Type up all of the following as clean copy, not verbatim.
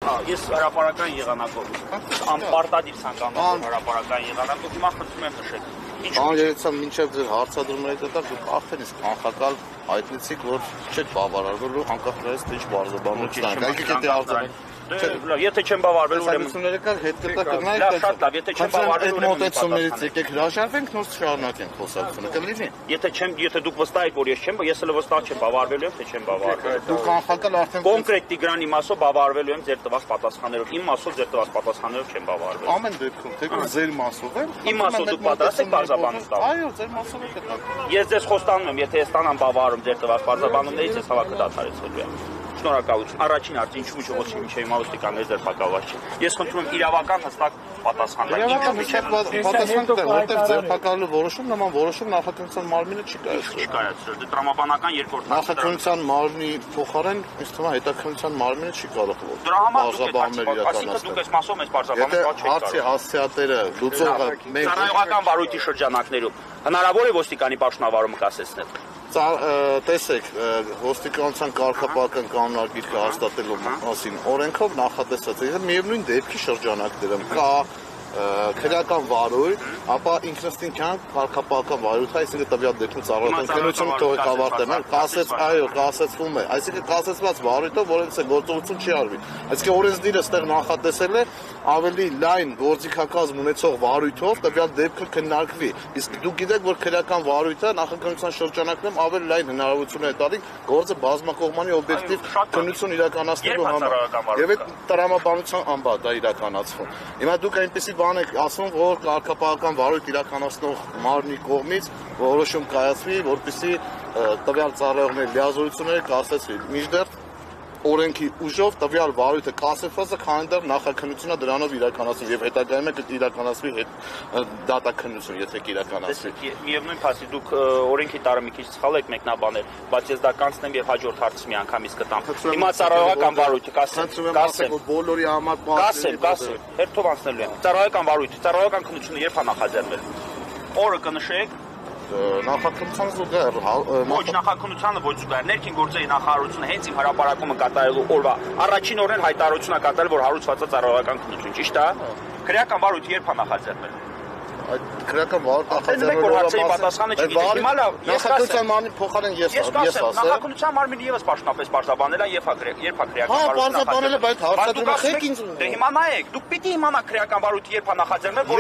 Ես հրապարական եղանակով անպարտադիր ցանկանում հրապարական եղանակով հիմա խնդրում եմ նշեք։ Երեցան մինչև ձեր հարցադրումների դեպքում դուք արդեն իսկ անխակալ հայտնեցիք, որ չեք բավարարվելու անկախ նրանից թե ինչ բարձրաբանություն Եթե չեմ բավարարվել, ուրեմն հետ կտա կգնայիք, շատ լավ, եթե չեմ բավարարվել, ուրեմն մոտեցումներից եկեք հրաժարվենք, նոր շարունակենք խոսակցությունը, կլինի։ Եթե դուք վստահ եք, որ ես էլ վստահ չեմ բավարարվելու, թե չեմ բավարարվել։ Դուք անխակալ արդեն կոնկրետ Տիգրանի մասով բավարարվելու եմ ձեր տված պատասխաններով, իմ մասով ձեր տված պատասխաններով չեմ բավարարվել։ Ամեն դեպքում, թեկուզ ձեր մասով եմ։ Իմ մասով դուք պատասխան եք բարձրաբանում տալ։ Այո, ձեր մասով եք տալ։ Ես ձեզ խոստանում եմ, եթե ես ստանամ բավարարում ձեր տված բարձրաբանումներից, ես հավաքը դադարեցվելու եմ։ Շնորհակալություն։ Առաջին հարցը ինչու միջոցի միջև հիմա ոստիկաններ ձերբակալված չի։ Ես խնդրում եմ իրավական հստակ պատասխան տալ։ Ինչու միջև պատասխան տալ, որտեղ ձերբակալելու որոշում նման որոշում նախաքննության մարմինը չի կայացրել։ Չի կայացրել։ Դե տրամաբանական երկրորդ նախաքննության մարմնի փոխարեն ինձ թվում է հետաքննության մարմինը չի կարող դրա համար դուք այս մասով մեծ բարձրաբանել չեք կարող։ Հարցի հասցեատերը լուծողը մենք ծառայողական վարույթի շրջանակներում հնարավոր է ոստիկանի պաշտոնավարումը կասեցնել։ Տեսեք, ոստիկանության կարգապահական կանոնագիրքը հաստատելու մասին օրենքով նախատեսած է միևնույն դեպքի շրջանակներում կա քրեական վարույթ, ապա ինքնըստին կարգապահական վարույթ, այսինքն տվյալ դեպքում ծառայողական քննությունը թողեք ավարտել, կասեցվում է, այսինքն կասեցված վարույթով, որից է գործողություն չի արվի։ Այսինքն օրենսդիրը ստեղ նախատեսել է ավելի լայն գործիքակազմ ունեցող վարույթով տվյալ դեպքը քննարկվի։ Իսկ դուք գիտեք, որ քրեական վարույթը նախաքննության շրջանակներում ավելի լայն հնարավորություն է տալի գործը բազմակողմանի օբյեկտիվ քննություն իրականացնելու համար։ Եվ այդ տրամաբանության անբա դա իրականացվում։ Հիմա դուք այնպեսի բան եք ասում, որ կարգապահական վարույթ իրականացնող մարմնի կողմից որոշում կայացվի, որպեսզի տվյալ ծառայողների լիազորությունները կասեցվի։ Մինչդեռ օրենքի ուժով տվյալ վարույթը կասեցված է, քանի դեռ նախաքննությունը դրանով իրականացվի եւ հետագայում է իրականացվի դատաքննություն, եթե կիրականացվի։ Միևնույն փաստի դուք օրենքի տարը մի քիչ սխալ եք մեկնաբանել, բայց ես դա կանցնեմ եւ հաջորդ հարցը մի անգամից կտամ։ Հիմա ծառայողական վարույթը կասեմ, որ բոլորի համար կասեմ, հերթով անցնելու եմ։ Ծառայողական վարույթը, ծառայողական քննությունը երբ է նախաձեռնել։ Օրը կնշեք։ Նախաքննության զուգահեռ ոչ նախաքննությանը ոչ զուգահեռ ներքին գործերի նախարարությունը հենց իմ հրապարակումը կատարելու օրվա առաջին օրն հայտարարություն է կատարել, որ հարուցված է ծառայողական քննություն, ճիշտ է։ Քրեական վարույթը երբ է նախաձեռնել։ Այդ քրեական վարույթը պատասխանը չգիտեք։ Հիմա լավ, նախաքննության մարմնի փոխարեն ես ասեմ։ Նախաքննության մարմինը եւս պաշտոնապես բարձրաբանել է երբ է քրեական վարույթը բարձրաբանել է, բայց հարցադրումը խեք ինձ։ Դե հիմա նայեք, դուք պիտի իմանաք քրեական վարույթը երբ է նախաձեռնել, որ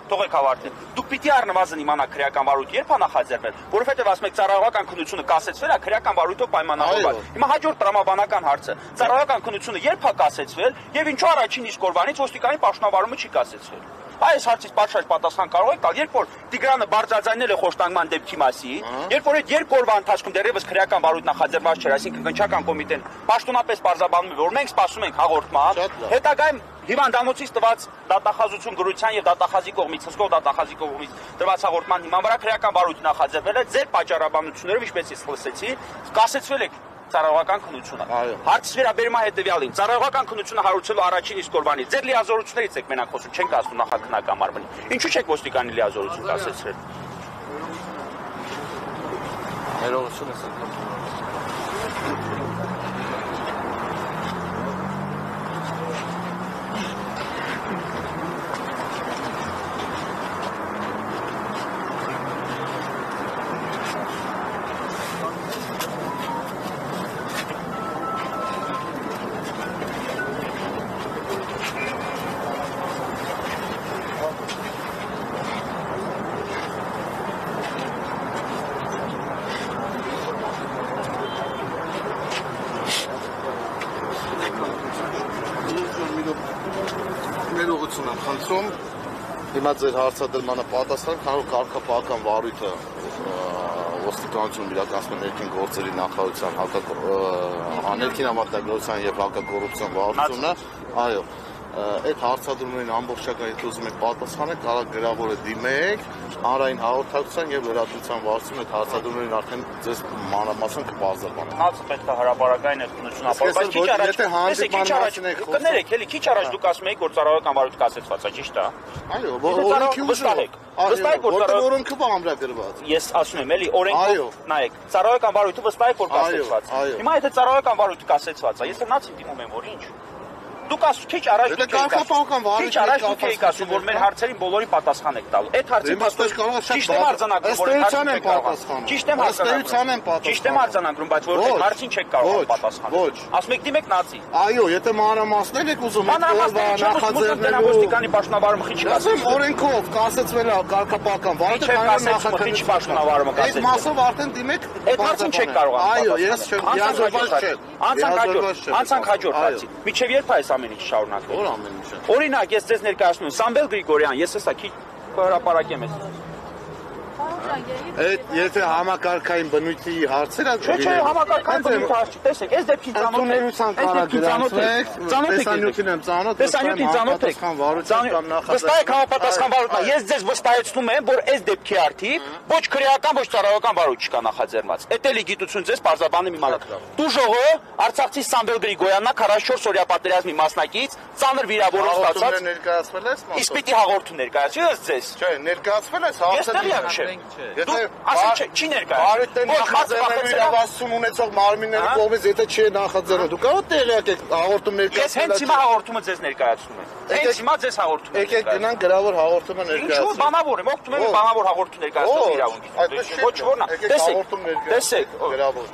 թողեք հավարտել։ Դուք պիտի առնվազն իմանաք քրեական վարույթը երբ է նախաձեռնել, որովհետեւ ասում եք ծառայողական քննությունը կասեցվել է քրեական վարույթով պայմանավորված։ Հիմա հաջորդ տրամաբանական հարցը։ Ծառայողական քննությունը երբ է կասեցվել եւ ինչու առաջին իսկ օրվանից ոստիկանի պաշտոնավարումը չի կասեցվել։ Այս հարցից պատշաճ պատասխան կարող եք տալ, երբ որ Տիգրանը բարձրաձայնել է խոշտանգման դեպքի մասին, երբ որ այդ երկու օրվա ընթացքում դեռևս քրեական վարույթ նախաձեռնված չէր, այսինքն կնչական կոմիտեն պաշտոնապես բարձրաբանում է, որ մենք սպասում ենք հաղորդման, հետագայում հիվանդանոցից տված դատախազություն գրության եւ դատախազի կողմից, հսկող դատախազի կողմից տված հաղորդման հիման վրա քրեական վարույթ նախաձեռնել է ձեր պատճառաբանություններով, ինչպես ես լսեցի, կասեցվել է ծառայողական քննությունը։ Հարցը վերաբերում է հետևյալին։ Ծառայողական քննությունը հարուցելու առաջին իսկ օրվանից ձեր լիազորություններից եք մենակ խոսում, չենք ասում նախաքննական մարմնի։ Ինչու՞ չեք ոստիկանի լիազորություն կասեցրել։ Ներողություն եք։ Ներողություն եմ խնդրում։ Հիմա ձեր հարցադրմանը պատասխան, քանի որ կարգապահական վարույթը ոստիկանությունում իրականացնում ներքին գործերի նախարարության ներքին համարտադրության եւ հակակոռուպցիոն վարչությունը, այո, այդ հարցադրումներին ամբողջական եթե ուզում եք պատասխանել, կարող գրավորը դիմեք հանրային հաղորդակցության եւ լրատվության վարչությունը այդ հարցադրումներին արդեն ձեզ մանրամասն կբարձրաբանեն։ Հացը պետք է հրապարակային այդ քննությունը ապահոված, կներեք, էլի քիչ առաջ դուք ասում եք, որ ծառայողական վարույթը կասեցված է, ճիշտ է։ Այո, օրենքի ուժով։ Վստահ եք, որ օրենքը ամրագրված։ Ես ասում եմ, էլի օրենքով նայեք, ծառայողական վարույթը վստահ եք, որ կասեցված։ Հիմա եթե ծառայողական վարույթը կասեցված է, ես նրանց դիմում եմ, որ ինչ։ Դուք ասում քիչ առաջ դուք եք ասում, որ մեր հարցերին բոլորի պատասխան եք տալու։ Այդ հարցին ճիշտ եմ արձանագրում, որ ճիշտ եմ արձանագրում, բայց որ այդ հարցին չեք կարող պատասխանել։ Ասում եք դիմեք նացի։ Այո, եթե մանրամասներ եք ուզում, նախաձեռնել ոստիկանի պաշտոնավարումը խիչ կասեմ օրենքով կասեցվել է կարգապահական վարույթը խիչ պաշտոնավարումը կասեցվել։ Այդ մասով արդեն դիմեք։ Այդ հարցին չեք կարող այո, ես չեմ, անցանք հաջորդ հարցի։ Միջև երբ է այս ամեն ինչ շարունակվի։ Որ ամեն ինչը։ Օրինակ, ես ձեզ ներկայացնում եմ Սամվել Գրիգորյան, ես հեսա քիչ հրապարակեմ ես։ Եթե համակարգային բնույթի հարցեր ա Չէ, համակարգային բնույթի հարց չի, տեսեք, այս դեպքին ծանոթ եք։ Վստահ եք համապատասխան վարույթն, ես ձեզ վստահեցնում եմ, որ այս դեպքի արդիվ ոչ քրեական, ոչ ծառայական վարույթ չկա նախաձեռնված։ Էդ էլի գիտություն ձեզ բարձրաբանում իմ անակ։ Տուժողը Արցախցի Սամվել Գրիգորյանն 44 օրյա պատերազմի մասնակից, ծանր վիրավորում ստացած։ Ներկայացվել ես։ Իսկ պիտի հաղորդում ներկայացի ես ձեզ։ Չէ, ներկայացվել ես Չի ներկայացնում։ Իրավասություն ունեցող մարմինների կողմից եթե չի նախաձեռնել, դու կարող տեղյակ եք հաղորդում ներկայացնել։ Ես հենց հիմա հաղորդումը ձեզ ներկայացնում եմ։ Հենց հիմա ձեզ հաղորդում եմ։ Եկեք գնանք գրավոր հաղորդումը ներկայացնենք։ Ինչու բանավոր եմ, օգնում եմ բանավոր հաղորդում ներկայացնող իրավունքից։ Ոչ որն է։ Տեսեք, գրավոր։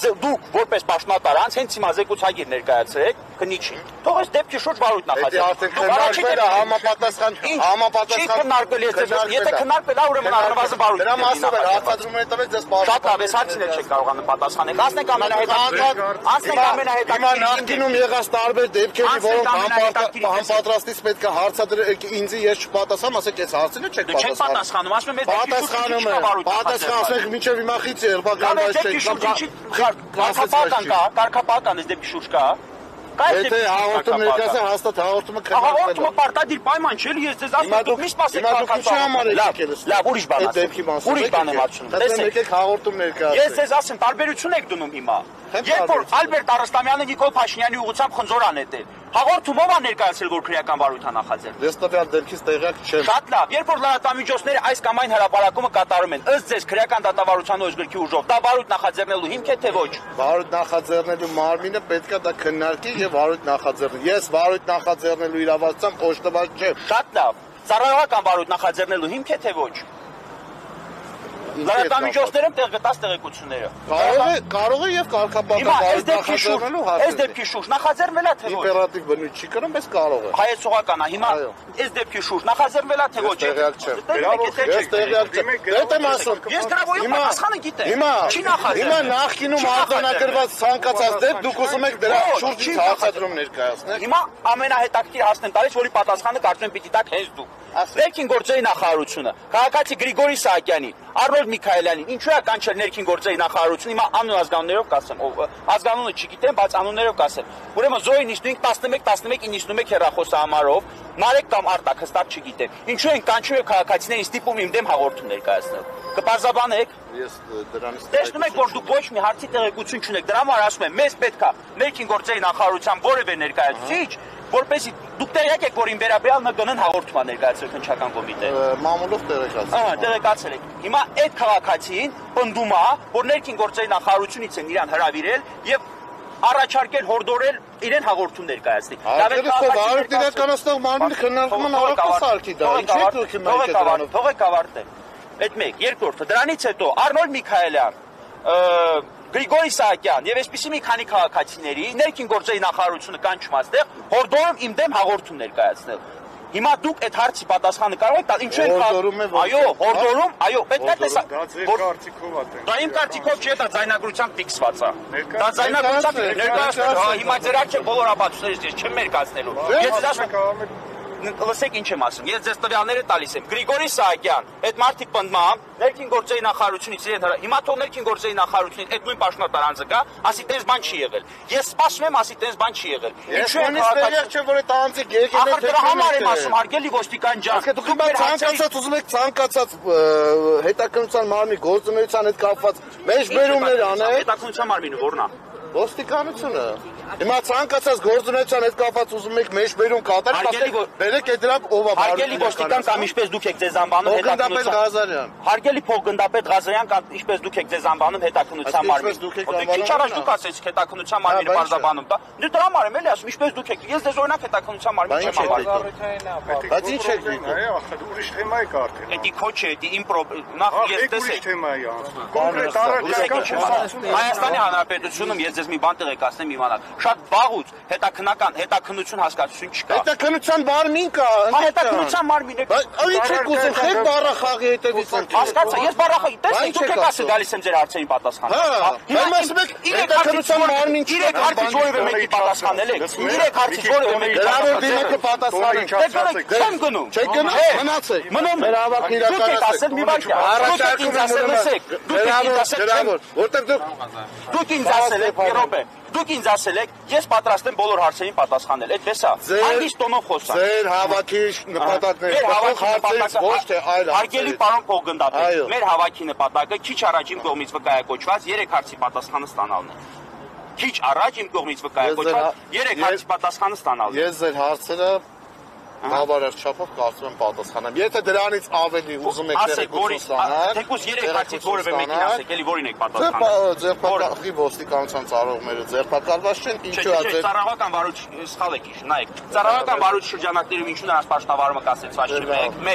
Դուք որպես պաշտոնատար անց հենց հիմա զեկուցագիր ներկայացրեք քննիչին։ Թող այս դեպքի շուրջ վարույթ նախաձեռնեք։ Չի քննարկվել, եթե քննարկվել է, ուրեմն առնվազն վարույթ։ Դրա մասին է հաստատումները տվեք ձեզ Շատ լավ, այս հարցին էլ չեք կարողանում պատասխանել։ Ասենք ամենահետաքրքիր։ Հիմա նախկինում եղած տարբեր դեպքերի, որոնք համապատրաստից պետք է հարցադրեք ինձ, ես չպատասխանեմ, ասեք այս հարցին չեք պատասխանում։ Ասում եմ, պատասխանեք մինչև հիմա խիչ երբակալված չեք։ Կարգապահական այս դեպքի շուրջ կա։ Եթե հաղորդում ներկայացնեք, հաստատ հաղորդումը քննարկվել է։ Հաղորդումը պարտադիր պայման չէ, ես ձեզ ասում եմ, դուք միշտ սպասեք քաղաքացիական։ Լավ, ուրիշ բան ասեմ։ Ուրիշ բան եմ ասում։ Տեսեք, եկեք հաղորդում ներկայացնեք։ Ես ձեզ ասեմ, տարբերություն եք դնում հիմա։ Երբ որ Ալբերտ Արստամյանը Նիկոլ Փաշինյանի ուղղությամբ խնձոր անետել, հաղորդումով է ներկայացել, որ քրեական վարույթ է նախաձեռնել։ Ես տվյալ դեպքից տեղյակ չեմ։ Շատ լավ, երբ որ լրատվամիջոցները այս կամ այն հրապարակումը կատարում են, ըստ ձեզ քրեական դատավարության օրենսգրքի ուժով, դա վարույթ նախաձեռնելու հիմք է թե ոչ։ Վարույթ նախաձեռնելու մարմինը պետք է դա քննարկի եւ վարույթ նախաձեռնի։ Ես վարույթ նախաձեռնելու իրավասությամբ օժտված չեմ։ Շատ լավ, ծառայողական վարույթ նախաձեռնելու հիմք է թե ոչ։ Լրատվամիջոցներում տեղ գտած տեղեկությունները։ Կարող է եւ կարգապահական վարույթ նախաձեռնելու հարց։ Այս դեպքի շուրջ նախաձեռնվել է թե ոչ։ Իպերատիվ բնույթ չի կրում, բայց կարող է։ Հայեցողական է, հիմա այս դեպքի շուրջ նախաձեռնվել է թե ոչ։ Տեղյակ չեմ։ Ես տեղյակ չեմ։ Դա եմ ասում։ Ես դրա ո՞րն պատասխանը գիտեմ։ Չի նախաձեռնել։ Հիմա նախկինում արձանագրված ցանկացած դեպք դուք ուզում եք դրա շուրջ հարցադրում ներկայացնել։ Հիմա ամենահետաքրքիր հարցն եմ տալիս, որի պատասխանը կարծում եմ պիտի տաք հենց դուք։ Ներքին գործերի նախարարությունը, քաղաքացի Գրիգորի Սահակյանի, Արնոլդ Միքայելյանի, ինչու է կանչել ներքին գործերի նախարարությունը, հիմա անուն ազգանուններով կասեմ, ազգանունը չգիտեմ, բայց անուններով կասեմ։ Ուրեմն Զոյի 11-11-91-91 հեռախոսահամարով Նարեկ կամ Արտակ հստակ չգիտեմ։ Ինչու են կանչում եւ քաղաքացիներին ստիպում իմ դեմ հաղորդում ներկայացնել։ Կպարզաբանեք։ Ես դրանից տեսնում եք, որ դուք ոչ մի հարցի տեղեկություն չունեք։ Դրա համար ասում եմ, մեզ պետք է ներքին գործերի նախարարության որևէ ներկայացուցիչ, որպեսզի դուք տեղյակ եք, որ ին վերաբերյալ ՆԿՆ-ն հաղորդում է ներկայացրել քննչական կոմիտե։ Մամուլով տեղեկացել։ Տեղեկացել եք։ Հիմա այդ քաղաքացին պնդում է, որ ներքին գործերի նախարարությունից են իրան հրավիրել եւ առաջարկել հորդորել իրեն հաղորդում ներկայացնել։ Վարույթ իրականացնող մարմինը քննարկման հավաքասարքի դա։ Ինչ է դուք հիմա դրանով։ Թողեք ավարտեմ։ Այդ մեկ, երկրորդը, դրանից հետո Արնոլդ Միքայելյան, Գրիգորի Սահակյան եւ այսպիսի մի քանի քաղաքացիների ներքին գործերի նախարարությունը կանչում այստեղ հորդորում իմ դեմ հաղորդում ներկայացնել։ Հիմա դուք այդ հարցի պատասխանը կարող եք տալ, ինչու են այո, հորդորում, այո, պետք է տեսա։ Դա իմ կարծիքով չէ, դա ձայնագրությամբ ֆիքսված է։ Դա ձայնագրությամբ ներկայացնել, հիմա ձեր արժեք բոլոր ապացույցներից ես չեմ ներկայացնելու։ Ես ձեզ ասում լսեք ինչ եմ ասում, ես ձեզ տվյալները տալիս եմ։ Գրիգորի Սահակյան, այդ մարդիկ պնդում, ներքին գործերի նախարարությունից իրեն հրա։ Հիմա թող ներքին գործերի նախարարությունից այդ նույն պաշտոնատար անձը կա, ասի տես բան չի եղել։ Ես սպասում եմ, ասի տես բան չի եղել։ Ինչու է տեղյակ չէ, որ այդ անձիկ եկել է։ Ախր դրա համար եմ ասում, հարգելի ոստիկան ջան։ Դուք ցանկացած ուզում եք ցանկացած հետաքննության մարմնի գործունեության հետ կապված մեջբերումներ անեք։ Հետաքննության մարմինը ո՞րն է։ Ոստիկանությունը։ Հիմա ցանկացած գործունեության հետ կապված ուզում եք մեջ բերում կատարել, բերեք այդ դրամ ով է Հարգելի ոստիկան կամ ինչպես դուք եք ձեզ անվանում հետաքննության Ղազարյան։ Հարգելի փոխգնդապետ Ղազարյան կամ ինչպես դուք եք ձեզ անվանում հետաքննության մարմին։ Քիչ առաջ դուք ասեցիք հետաքննության մարմինը բարձրաբանում դա։ Դե դրա համար եմ էլի ասում ինչպես դուք եք։ Ես դες օրինակ հետաքննության մարմին չեմ անվանում։ Բայց ինչ եք դիտում։ Ուրիշ թեմա է կարդել։ Էդի քոչ է, էդի իմ նախ ես տեսեք։ Թեմա է անցնում։ Կոնկրետ առաջարկական Հայաստանի Հանրապետությունում ես ձեզ մի բան տեղեկացնեմ իմանալ։ Շատ վաղուց հետաքննություն հասկացություն չկա։ Հետաքննության մարմին կա։ Հետաքննության մարմին է։ Ինչ եք ուզում, խեք բառախաղի հետևից են։ Հասկացա, ես բառախաղի, տեսեք, դուք եք ասել գալիս եմ ձեր հարցերին պատասխանել։ Հիմա ասում եք հետաքննության մարմին չի։ Իրեք հարցից որևէ մեկի պատասխանել եք։ Իրեք հարցից որևէ մեկի Գրավոր դիմակը պատասխանեն։ Չեմ գնում։ Չեք գնում, մնացեք։ Մնում Մեր հավաքն Դուք եք ասել մի բան։ Դուք ինձ ասել լսեք։ Դուք ինձ ասել եք, Երոպե։ Դուք ինձ ասել եք, ես պատրաստ եմ բոլոր հարցերին պատասխանել։ Այդպես է։ Հանգիստ տոնով խոսա։ Ձեր հավաքի նպատակները հարցերից ոչ թե այլ։ Հարգելի պարոն փոխգնդապետ, մեր հավաքի նպատակը քիչ առաջ իմ կողմից վկայակոչված 3 հարցի պատասխանը ստանալն է։ Քիչ առաջ իմ կողմից վկայակոչված 3 հարցի պատասխանը ստանալն է։ Ես ձեր հարցերը բավարար չափով կարծում եմ պատասխանեմ։ Եթե դրանից ավելի ուզում եք տեղեկություն ստանալ, թեկուզ 3 հարցից որևէ մեկին ասեք, էլի որին եք պատասխանել։ Ձերբակալի ոստիկանության ծառայողները ձերբակալված չեն, ինչու է ձեր ծառայողական վարույթ սխալ եք հիշում, նայեք։ Ծառայողական վարույթ շրջանակներում ինչու նրանց պաշտպանվարումը կասեցված չի։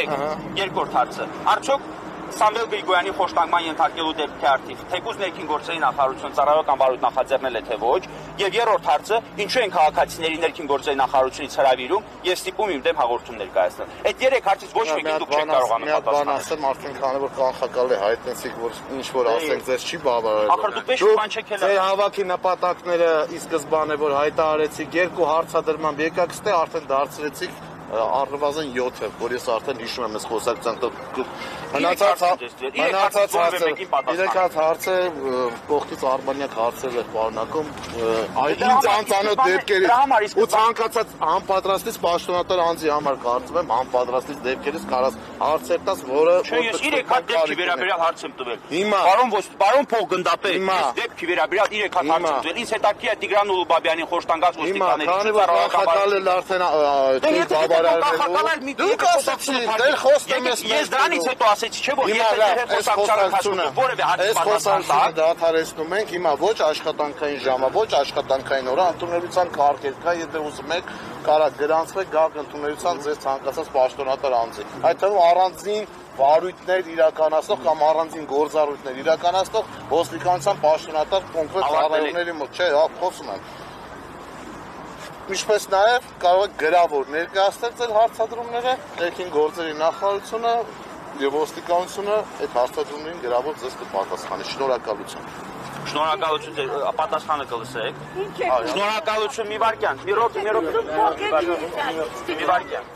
1. Երկրորդ հարցը։ Արդյոք Սամվել Գրիգորյանի խոշտանգման ենթարկելու դեպքի արդիվ թեկուզ ներքին գործերի նախարարություն ծառայողական վարույթ նախաձեռնել է թե ոչ, եւ երրորդ հարցը ինչու են քաղաքացիների ներքին գործերի նախարարությունից հրավիրում եւ ստիպում իմ դեմ հաղորդում ներկայացնել։ Այդ 3 հարցից ոչ մեկին դուք չեք կարողանում պատասխանել։ Ասեմ արդեն քանի որ կանխակալ է հայտնեցիք որ ինչ որ ասենք ձեզ չի բավարարել։ Ախր դուք ոչ մի բան չեք հելա։ Ձեր հավաքի նպատակները ի սկզբանե որ հայտարարեցիք 2 հարցադրման եկաք ստե արդեն դարձրեցիք առնվազն 7-ը, որ ես արդեն հիշում եմ այս խոսակցության մնացած հարցը կողքից արբանյակ հարցեր էր պարունակում ինձ անծանոթ դեպքերից ու ցանկացած անպատրաստից պաշտոնատար անձի համար կարծում եմ անպատրաստից դեպքերից կարած հարցեր տաս, որը ես 3 հատ դեպքի վերաբերյալ հարց եմ տվել։ Հիմա պարոն փոխգնդապետ, ես դեպքի վերաբերյալ 3 հատ հարց եմ տվել։ Ինձ հետաքրքիր է Տիգրան Ուլուբաբյանին խոշտանգած ոստիկանների Դուք ասացիք, դեր խոստում ես ես դրանից հետո ասեցի, չէ՞ որ ես խոսակցությունը որևէ հարցի պատասխան դադարեցնում ենք, հիմա ոչ աշխատանքային ժամը, ոչ աշխատանքային օրը, ընդունելության կարգեր կա, եթե ուզում եք, կարող գրանցվեք, գաք ընդունելության ձեզ ցանկացած պաշտոնատար անձի։ Այդ թվում առանձին վարույթներ իրականացնող կամ առանձին գործառույթներ իրականացնող ոստիկանության պաշտոնատար կոնկրետ ծառայողների մոտ, չէ, խոսում եմ։ Ինչպես նաև կարող եք գրավոր ներկայացնել ձեր հարցադրումները, ներքին գործերի նախարարությունը եւ ոստիկանությունը այդ հարցադրումներին գրավոր ձեզ կպատասխանի։ Շնորհակալություն։ Շնորհակալություն ձեր պատասխանը կլսեք։ Շնորհակալություն մի վարքյան, մի վարքյան։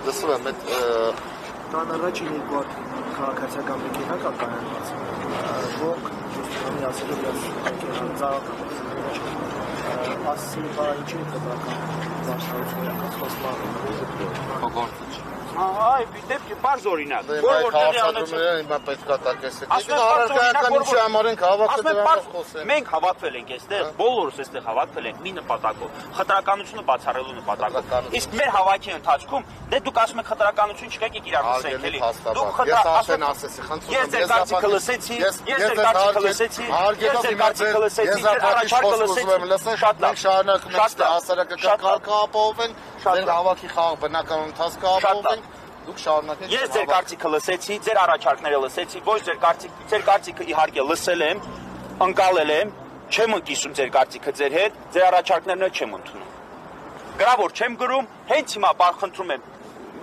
Լսում եմ, Տան առաջին երկու քաղաքացիական մեքենա կա կանանված, որոնք ոստիկանի ասել է ես ծառայական ասի բա ինչի պետական դաշնությունները կասված Այ դեպքի բարձ օրինակ։ Հարցադրումները հիմա պետքա տակեսեք։ Առարկայական ինչի համար ենք հավաքվել դրանով խոսել։ Մենք հավաքվել ենք այստեղ, բոլորս այստեղ հավաքվել ենք մի նպատակով, խտրականությունը բացառելու նպատակով։ Իսկ մեր հավաքի ընթացքում դե դուք ասում եք խտրականություն չկա, եկեք իրար խոսենք էլի։ Դուք ես ասեն ասեցի, խնդրում եմ։ Ես ձեր կարծիքը լսեցի, ես ձեր կարծիքը լսեցի, ես ձեր կարծիքը լսեցի, ես առաջարկը լսեցի, շատ լավ շարունակում ենք հասարակական կարգը ապահովել, ձեր հավաքի խաղ բնականon ընթացքը ապահովել։ Դուք շարունակեք։ Ես ձեր կարծիքը լսեցի, ձեր առաջարկները լսեցի, ոչ ձեր կարծիքը իհարկե լսել եմ, ընկալել եմ, չեմ ընկիսում ձեր կարծիքը ձեր հետ, ձեր առաջարկներն չեմ ընդունում։ Գրավոր չեմ գրում, հենց հիմա խնդրում եմ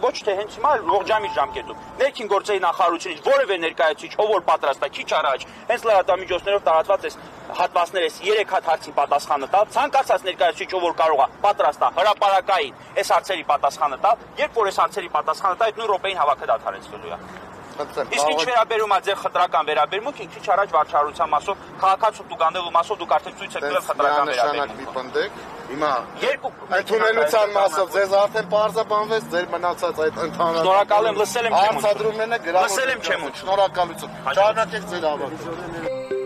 ոչ թե հենց հիմա, այլ ողջամիտ ժամկետում։ Ներքին գործերի նախարարությունից որևէ ներկայացուցիչ, ով որ պատրաստ է քիչ առաջ, հենց լրատվամիջոցներով տարածված այս հատվածներս 3 հատ հարցին պատասխանը տալ, ցանկացած ներկայացուցիչ, ով որ կարող է պատրաստ է հրապարակային այս հարցերի պատասխանը տալ, երբ որ այս հարցերի պատասխանը տա, այդ նույն րոպեին հավաքը դադարեցվելու է։ Իսկ ինչ վերաբերում է ձեր խտրական վերաբերմունքին, քիչ առաջ վարչարության մասով, քաղաքացու տուգանելու մասով դուք արդեն ցույց եք տվել խտրական վերաբերմունք։ Հիմա ընդունելության մասով ձեզ արդեն պարզաբանվեց ձեր մնացած այդ ընդհանուր Շնորհակալ եմ, լսել եմ չեմ ուզում։ հարցադրումները գրավոր։ Լսել եմ չեմ ուզում։ Շնորհակալություն։ Շարունակեք ձեր ավարտը։